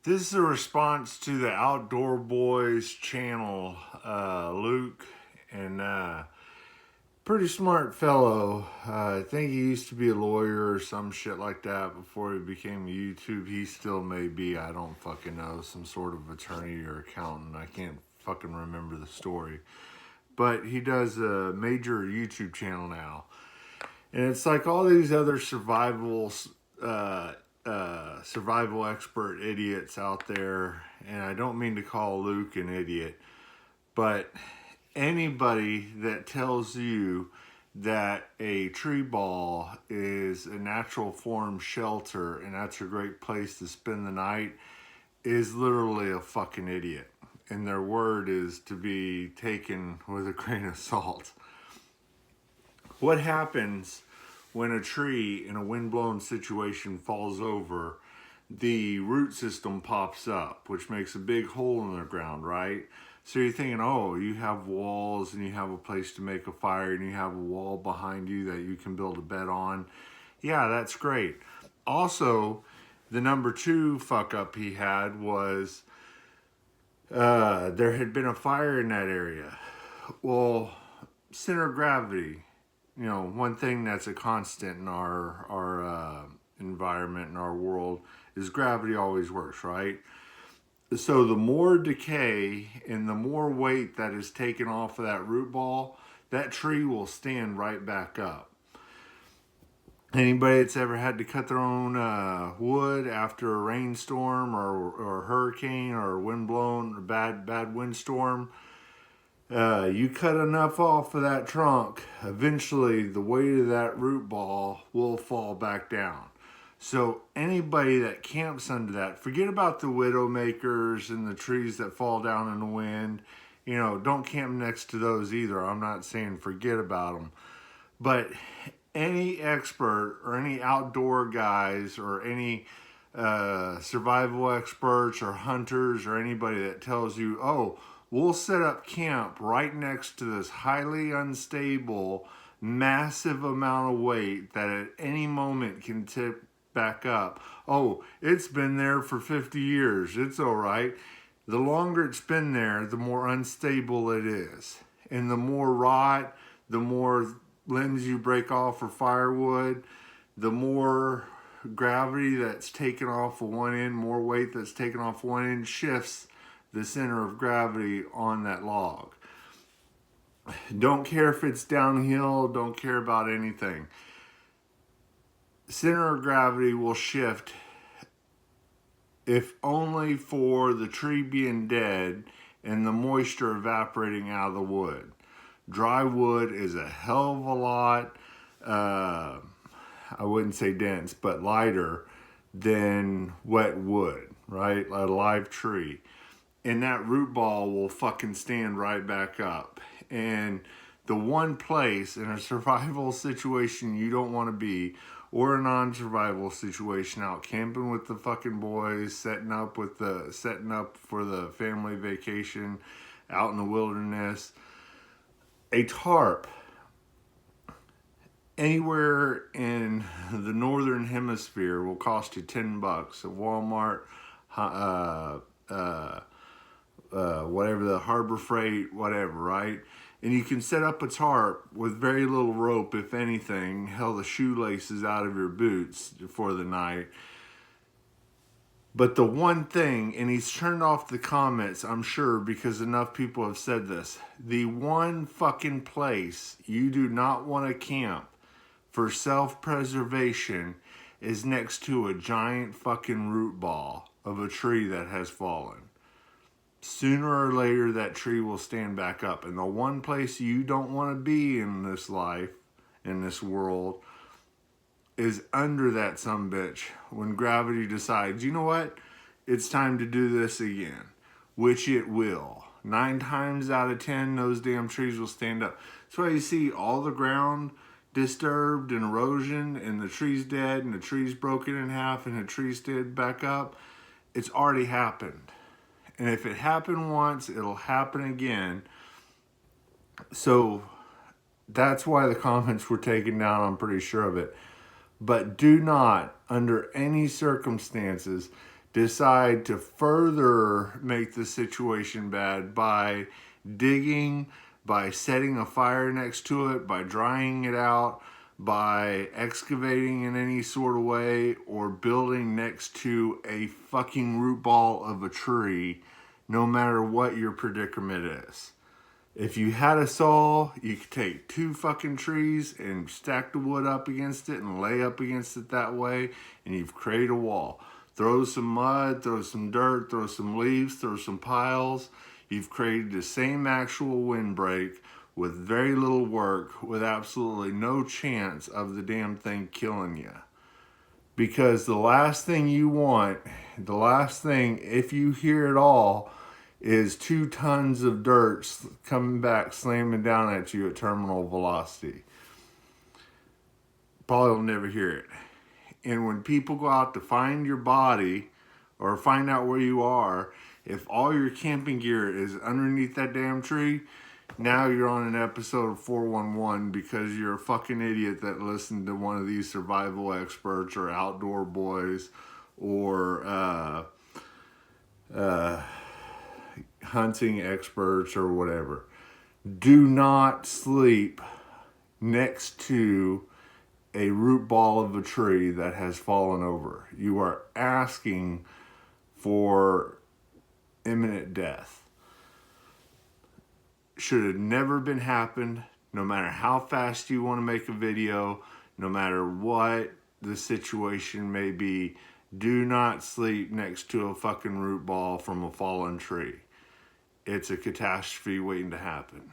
This is a response to the Outdoor Boys channel. Luke and pretty smart fellow. I think he used to be a lawyer or some shit like that before he became YouTube. He still may be. I don't fucking know. Some sort of attorney or accountant. I can't fucking remember the story. But he does a major YouTube channel now. And it's like all these other uh, survival expert idiots out there. And I don't mean to call Luke an idiot, but anybody that tells you that a tree ball is a natural form shelter and that's a great place to spend the night is literally a fucking idiot. And their word is to be taken with a grain of salt. What happens when a tree in a windblown situation falls over? The root system pops up, which makes a big hole in the ground, right? So you're thinking, oh, you have walls and you have a place to make a fire and you have a wall behind you that you can build a bed on. Yeah, that's great. Also, the number two fuck up he had was there had been a fire in that area. Well, center of gravity, one thing that's a constant in our environment in our world is gravity always works, right? So the more decay and the more weight that is taken off of that root ball, that tree will stand right back up. Anybody that's ever had to cut their own wood after a rainstorm or hurricane or windblown or bad windstorm, you cut enough off of that trunk, eventually the weight of that root ball will fall back down. So anybody that camps under that, forget about the widowmakers and the trees that fall down in the wind. Don't camp next to those either. I'm not saying forget about them. But any expert or any outdoor guys or any survival experts or hunters or anybody that tells you, oh, we'll set up camp right next to this highly unstable, massive amount of weight that at any moment can tip back up. Oh, it's been there for 50 years. It's all right. The longer it's been there, the more unstable it is. And the more rot, the more limbs you break off for firewood, the more gravity that's taken off of one end, more weight that's taken off one end shifts the center of gravity on that log. Don't care if it's downhill, don't care about anything. Center of gravity will shift if only for the tree being dead and the moisture evaporating out of the wood. Dry wood is a hell of a lot, I wouldn't say dense, but lighter than wet wood, right? A live tree. And that root ball will fucking stand right back up. And the one place in a survival situation you don't want to be, or a non-survival situation out camping with the fucking boys, setting up for the family vacation out in the wilderness, a tarp anywhere in the northern hemisphere will cost you $10 at Walmart, whatever, the Harbor Freight, whatever, right? And you can set up a tarp with very little rope, if anything. Hell, the shoelaces out of your boots for the night. But the one thing, and he's turned off the comments, I'm sure, because enough people have said this. The one fucking place you do not want to camp for self-preservation is next to a giant fucking root ball of a tree that has fallen. Sooner or later, that tree will stand back up. And the one place you don't want to be in this life, in this world, is under that sumbitch when gravity decides, you know what? It's time to do this again, which it will. 9 times out of 10, those damn trees will stand up. That's why you see all the ground disturbed and erosion and the trees dead and the trees broken in half and the trees stood back up. It's already happened. And if it happened once, it'll happen again. So that's why the comments were taken down, I'm pretty sure of it. But do not, under any circumstances, decide to further make the situation bad by digging, by setting a fire next to it, by drying it out, by excavating in any sort of way, or building next to a fucking root ball of a tree, no matter what your predicament is. If you had a saw, you could take 2 fucking trees and stack the wood up against it and lay up against it that way, and you've created a wall. Throw some mud, throw some dirt, throw some leaves, throw some piles. You've created the same actual windbreak with very little work, with absolutely no chance of the damn thing killing you. Because the last thing you want, the last thing, if you hear it all, is 2 tons of dirt coming back, slamming down at you at terminal velocity. Probably will never hear it. And when people go out to find your body or find out where you are, if all your camping gear is underneath that damn tree, now you're on an episode of 411 because you're a fucking idiot that listened to one of these survival experts or outdoor boys or hunting experts or whatever. Do not sleep next to a root ball of a tree that has fallen over. You are asking for imminent death. Should have never been happened, no matter how fast you want to make a video, no matter what the situation may be. Do not sleep next to a fucking root ball from a fallen tree. It's a catastrophe waiting to happen.